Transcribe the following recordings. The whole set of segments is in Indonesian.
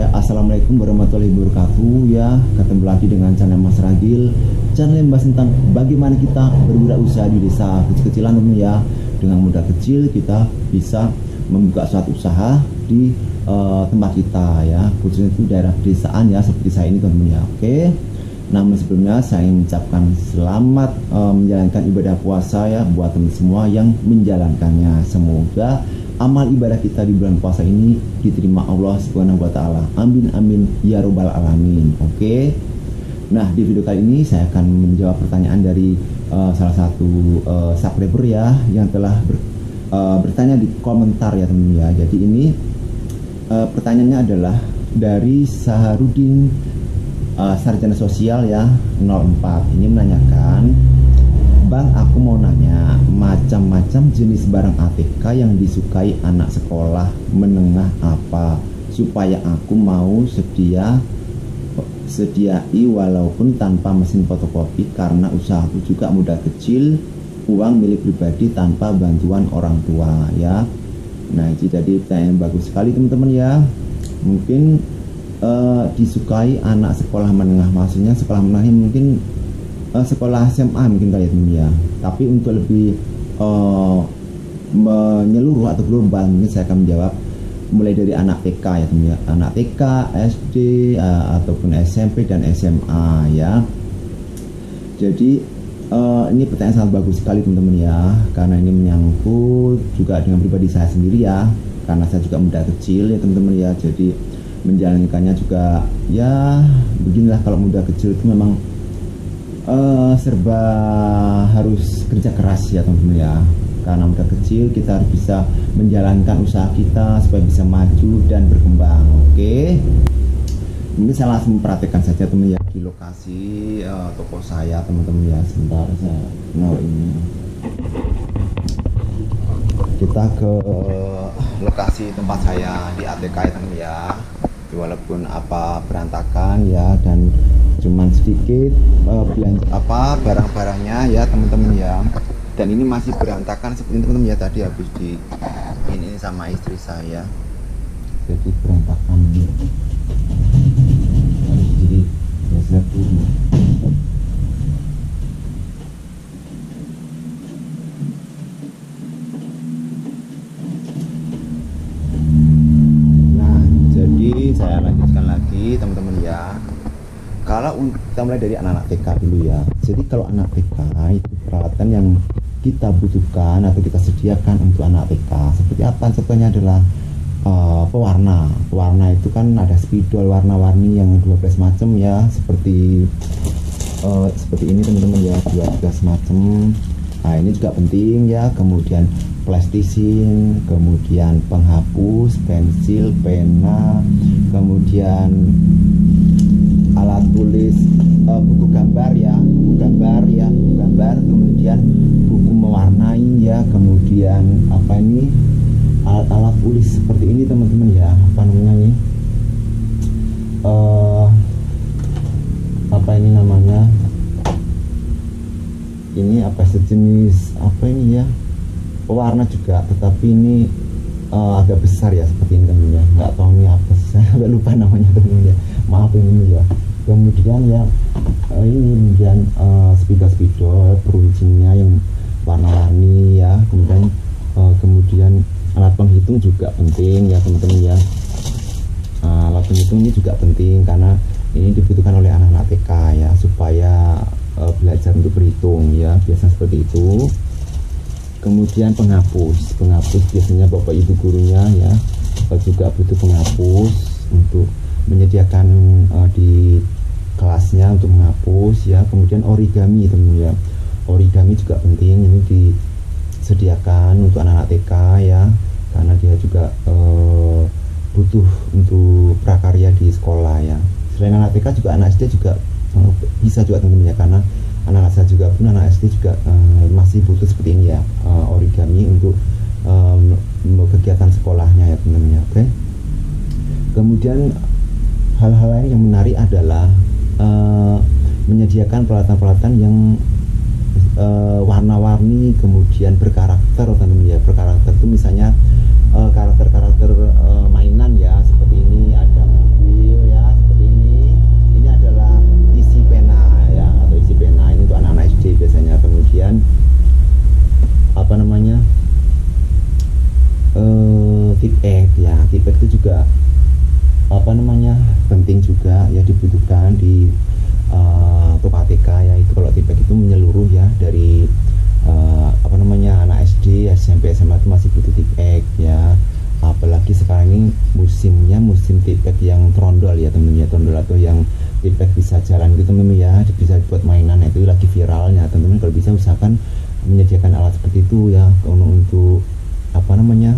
ya. Assalamualaikum warahmatullahi wabarakatuh ya. Ketemu lagi dengan channel Mas Ragil, channel yang membahas tentang bagaimana kita berwirausaha di desa kecil-kecilan teman ya. Dengan modal kecil kita bisa membuka suatu usaha di tempat kita ya, khususnya itu daerah pedesaan ya, seperti saya ini teman ya. Oke. Namun sebelumnya saya mengucapkan selamat menjalankan ibadah puasa ya buat teman semua yang menjalankannya. Semoga amal ibadah kita di bulan puasa ini diterima Allah Subhanahu wa taala. Amin amin ya robbal alamin. Oke. Nah, di video kali ini saya akan menjawab pertanyaan dari salah satu subscriber ya yang telah bertanya di komentar ya teman ya. Jadi ini pertanyaannya adalah dari Saharudin Sarjana Sosial ya 04. Ini menanyakan, Bang, aku mau nanya macam-macam jenis barang ATK yang disukai anak sekolah menengah apa supaya aku mau sediai walaupun tanpa mesin fotokopi karena usahaku juga modal kecil, uang milik pribadi tanpa bantuan orang tua ya. Nah, itu jadi pertanyaan bagus sekali teman-teman ya. Mungkin disukai anak sekolah menengah, maksudnya sekolah menengah mungkin sekolah SMA mungkin kali ya teman ya. Tapi untuk lebih menyeluruh atau global mungkin saya akan menjawab mulai dari anak TK ya teman ya. Anak TK, SD ataupun SMP dan SMA ya. Jadi ini pertanyaan sangat bagus sekali teman-teman ya, karena ini menyangkut juga dengan pribadi saya sendiri ya, karena saya juga muda kecil ya teman-teman ya. Jadi menjalankannya juga ya beginilah, kalau muda kecil itu memang serba harus kerja keras ya teman-teman ya. Karena muda kecil kita harus bisa menjalankan usaha kita supaya bisa maju dan berkembang. Oke. Mungkin saya langsung mempraktekkan saja teman ya di lokasi toko saya teman-teman ya. Sebentar saya ini. Kita ke lokasi tempat saya di ATK ya teman ya. Walaupun apa berantakan ya dan cuman sedikit barang-barangnya ya teman-teman ya. Dan ini masih berantakan seperti ini teman-teman ya, tadi habis di ini sama istri saya. Jadi berantakan harus jadi biasa dulu. Saya lanjutkan lagi teman-teman ya. Kalau kita mulai dari anak-anak TK dulu ya. Jadi kalau anak TK itu peralatan yang kita butuhkan atau kita sediakan untuk anak TK seperti apa? Contohnya adalah pewarna. Pewarna itu kan ada spidol warna-warni yang 12 macam ya, seperti ini teman-teman ya, 12 macam. Nah, ini juga penting ya. Kemudian plastisin, kemudian penghapus, pensil, pena, kemudian alat tulis, buku gambar ya, buku gambar, kemudian buku mewarnai ya, kemudian apa ini alat-alat tulis seperti ini teman-teman ya, apa namanya ini apa ini namanya, ini apa sejenis apa ini ya, pewarna juga, tetapi ini agak besar ya seperti ini teman ya, nggak tahu ini apa, saya agak lupa namanya teman ya, maaf ini ya. Kemudian ya ini kemudian spidol peruncinya yang warna-warni ya, kemudian alat penghitung juga penting ya teman-teman ya. Alat penghitung ini juga penting karena ini dibutuhkan oleh anak-anak TK ya, supaya belajar untuk berhitung ya, biasa seperti itu. Kemudian penghapus biasanya bapak ibu gurunya ya juga butuh penghapus untuk menyediakan di kelasnya untuk menghapus ya. Kemudian origami teman ya, origami juga penting, ini disediakan untuk anak-anak TK ya, karena dia juga butuh untuk prakarya di sekolah ya. Selain anak TK juga anak SD juga bisa juga teman-teman ya, karena anak saya juga pun anak SD juga masih butuh seperti ini ya, origami untuk kegiatan sekolahnya ya teman-teman ya. Oke. Kemudian hal-hal lain yang menarik adalah menyediakan peralatan-peralatan yang warna-warni, kemudian berkarakter teman-teman ya. Berkarakter itu misalnya karakter-karakter mainan ya, seperti ini ada mobil, tipek ya. Tipek itu juga apa namanya penting juga ya, dibutuhkan di toko ATK ya. Itu kalau tipek itu menyeluruh ya, dari apa namanya anak SD, SMP, SMA itu masih butuh tipek ya. Apalagi sekarang ini musimnya musim tipek yang trondol ya teman-teman ya, trondol atau yang tipek bisa jalan gitu teman-teman ya, bisa buat mainan. Itu lagi viralnya teman-teman. Kalau bisa usahakan menyediakan alat seperti itu ya, untuk apa namanya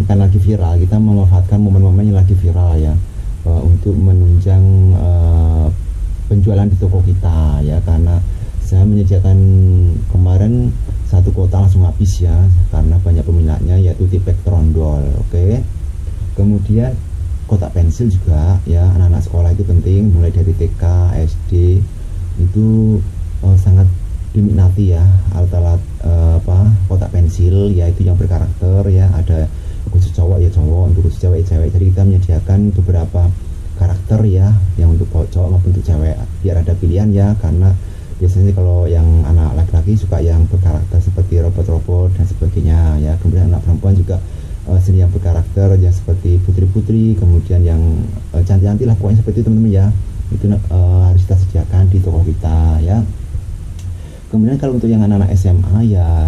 kan lagi viral, kita memanfaatkan momen-momen yang lagi viral ya, untuk menunjang penjualan di toko kita ya. Karena saya menyediakan kemarin satu kotak langsung habis ya, karena banyak peminatnya, yaitu tipek trondol. Oke. Kemudian kotak pensil juga ya, anak-anak sekolah itu penting, mulai dari TK, SD itu sangat diminati ya, alat-alat kotak pensil ya, itu yang berkarakter ya. Ada khusus cowok ya cowok, untuk khusus cewek cewek. Jadi kita menyediakan beberapa karakter ya, yang untuk cowok maupun untuk cewek, biar ada pilihan ya. Karena biasanya kalau yang anak laki-laki suka yang berkarakter seperti robot-robot dan sebagainya ya. Kemudian anak perempuan juga seni yang berkarakter ya, seperti putri-putri, kemudian yang cantik-cantik lah pokoknya seperti itu teman-teman ya. Itu harus kita sediakan di toko kita ya. Kemudian kalau untuk yang anak-anak SMA ya,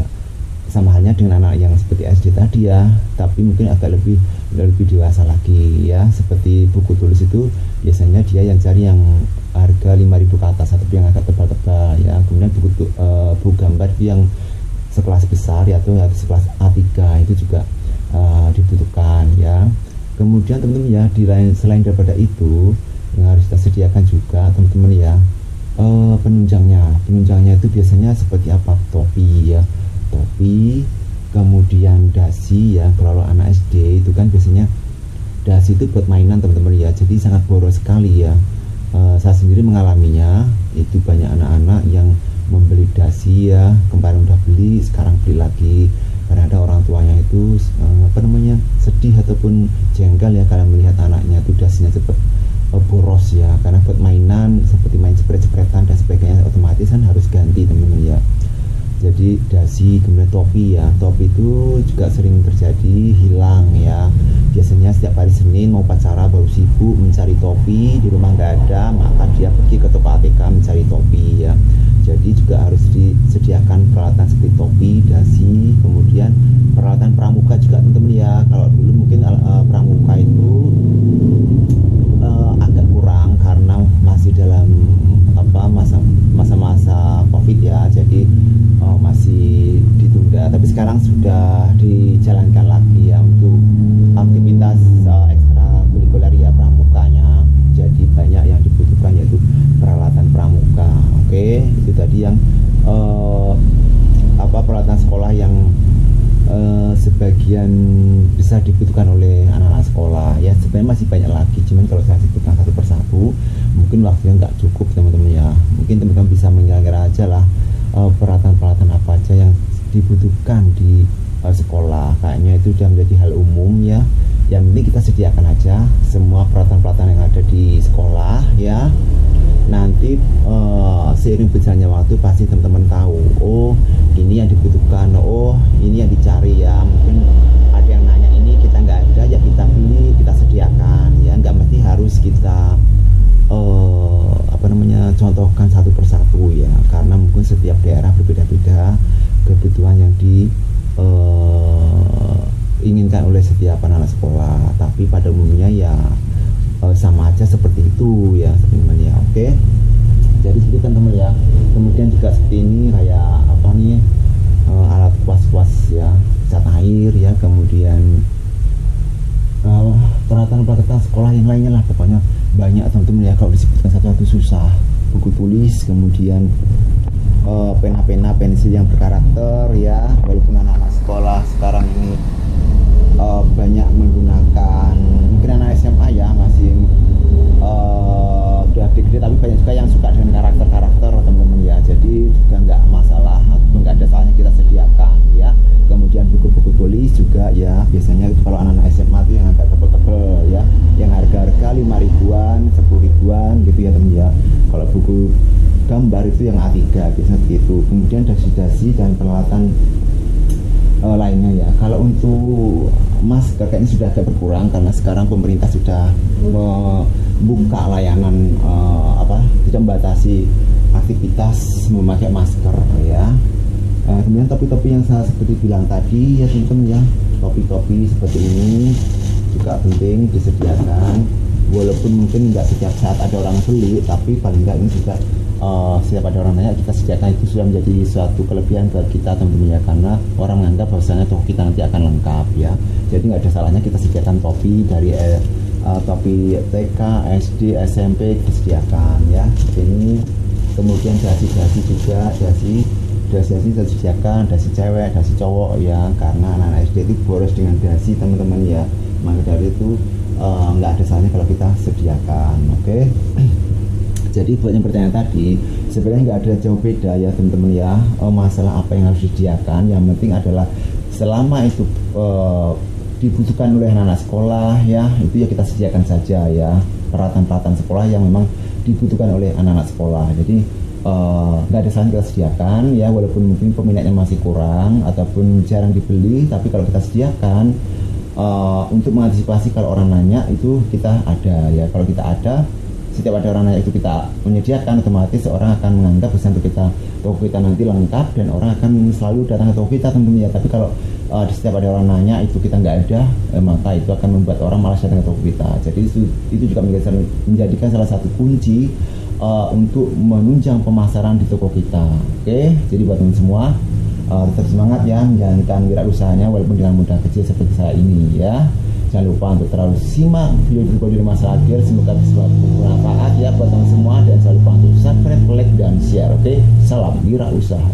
sama halnya dengan anak yang seperti SD tadi ya, tapi mungkin agak lebih dewasa lagi ya. Seperti buku tulis itu biasanya dia yang cari yang harga 5.000 ke atas, atau yang agak tebal-tebal ya. Kemudian buku gambar yang sekelas besar ya, atau sekelas A3 itu juga dibutuhkan ya. Kemudian teman-teman ya, selain daripada itu yang harus kita sediakan juga teman-teman ya, penunjangnya itu biasanya seperti apa? Topi ya, topi, kemudian dasi ya. Kalau anak SD itu kan biasanya dasi itu buat mainan teman-teman ya, jadi sangat boros sekali ya. Saya sendiri mengalaminya, itu banyak anak-anak yang membeli dasi ya, kemarin udah beli, sekarang beli lagi, karena ada orang tuanya itu sedih ataupun jengkel ya, karena melihat anaknya itu dasinya cepat boros ya. Karena buat mainan seperti main jepret-jepretan dan sebagainya, otomatis kan harus ganti teman-teman ya. Jadi dasi, kemudian topi ya, topi itu juga sering terjadi hilang ya. Biasanya setiap hari Senin mau upacara baru sibuk mencari topi, di rumah nggak ada, maka dia pergi ke toko ATK mencari topi ya. Jadi juga harus disediakan peralatan seperti topi, dasi, kemudian peralatan pramuka juga teman-teman ya. Kalau dulu mungkin pramuka itu agak kurang karena masih dalam masa-masa COVID ya, jadi masih ditunda. Tapi sekarang sudah dijalankan lagi ya, untuk aktivitas ekstrakurikuler ya pramukanya. Jadi banyak yang dibutuhkan, yaitu peralatan pramuka. Oke, itu tadi yang peralatan sekolah yang sebagian bisa dibutuhkan oleh anak-anak sekolah ya. Sebenarnya masih banyak lagi, cuman kalau saya sebutkan satu persatu mungkin waktunya nggak cukup teman-teman ya. Mungkin teman-teman bisa mengira-ngira aja lah peralatan-peralatan apa aja yang dibutuhkan di sekolah. Kayaknya itu sudah menjadi hal umum ya. Yang penting kita sediakan aja semua peralatan-peralatan yang ada di sekolah ya. Nanti seiring berjalannya waktu pasti teman-teman tahu, oh ini yang dibutuhkan, oh ini yang dicari ya. Mungkin ada yang nanya ini kita nggak ada ya, kita beli, kita sediakan ya. Nggak mesti harus kita contohkan satu persatu ya, karena mungkin setiap daerah berbeda-beda kebutuhan yang diinginkan oleh setiap anak sekolah. Tapi pada umumnya ya sama aja seperti itu ya teman-teman ya. Oke, jadi itu kan teman ya. Kemudian juga seperti ini kayak alat kuas-kuas ya, cat air ya, kemudian peralatan sekolah yang lainnya lah, pokoknya banyak teman-teman ya. Kalau disebutkan satu-satu susah. Buku tulis, kemudian pena-pena, pensil yang berkarakter ya. Walaupun anak-anak sekolah sekarang ini banyak menggunakan, mungkin anak SMA ya masih udah gede, tapi banyak juga yang suka dengan karakter-karakter teman-teman ya. Jadi juga nggak masalah, nggak ada salahnya kita sediakan ya. Kemudian buku-buku tulis juga ya, biasanya itu kalau anak-anak SMA itu yang agak tebel-tebel ya, yang harga-harga 5 ribuan, 10 ribuan gitu ya teman ya. Kalau buku gambar itu yang A3 biasanya begitu. Kemudian dasi-dasi dan peralatan lainnya ya. Kalau untuk masker kayaknya sudah agak berkurang karena sekarang pemerintah sudah membuka layanan tidak membatasi aktivitas memakai masker ya. Kemudian topi-topi yang saya seperti bilang tadi ya teman-teman ya, topi-topi seperti ini juga penting disediakan, walaupun mungkin nggak setiap saat ada orang beli, tapi paling nggak ini juga setiap ada orang nanya kita sediakan, itu sudah menjadi suatu kelebihan buat kita teman-teman ya, karena orang menganggap bahwasanya toko kita nanti akan lengkap ya. Jadi nggak ada salahnya kita sediakan topi dari topi TK, SD, SMP disediakan ya seperti ini. Kemudian dasi-dasi juga, dasi saya sediakan, dasi cewek, dasi cowok ya, karena anak-anak SD itu boros dengan dasi teman-teman ya. Maka dari itu nggak ada salahnya kalau kita sediakan. Oke. Jadi buat yang bertanya tadi, sebenarnya nggak ada jauh beda ya teman-teman ya, masalah apa yang harus disediakan. Yang penting adalah selama itu dibutuhkan oleh anak-anak sekolah ya, itu ya kita sediakan saja ya, peralatan-peralatan sekolah yang memang dibutuhkan oleh anak-anak sekolah. Jadi nggak ada salahnya kita sediakan ya, walaupun mungkin peminatnya masih kurang ataupun jarang dibeli, tapi kalau kita sediakan untuk mengantisipasi kalau orang nanya itu kita ada ya. Kalau kita ada, setiap ada orang nanya itu kita menyediakan, otomatis orang akan menganggap toko kita nanti lengkap dan orang akan selalu datang ke toko kita tentunya. Tapi kalau setiap ada orang nanya itu kita nggak ada, maka itu akan membuat orang malas datang ke toko kita. Jadi itu juga menjadikan salah satu kunci untuk menunjang pemasaran di toko kita. Oke, jadi buat teman semua tetap semangat ya menjalankan wirausahanya walaupun dengan modal kecil seperti saya ini ya. Jangan lupa untuk terlalu simak video di masa akhir, semoga bermanfaat ya buat teman semua, dan jangan lupa untuk subscribe, like, dan share. Oke, salam wirausaha.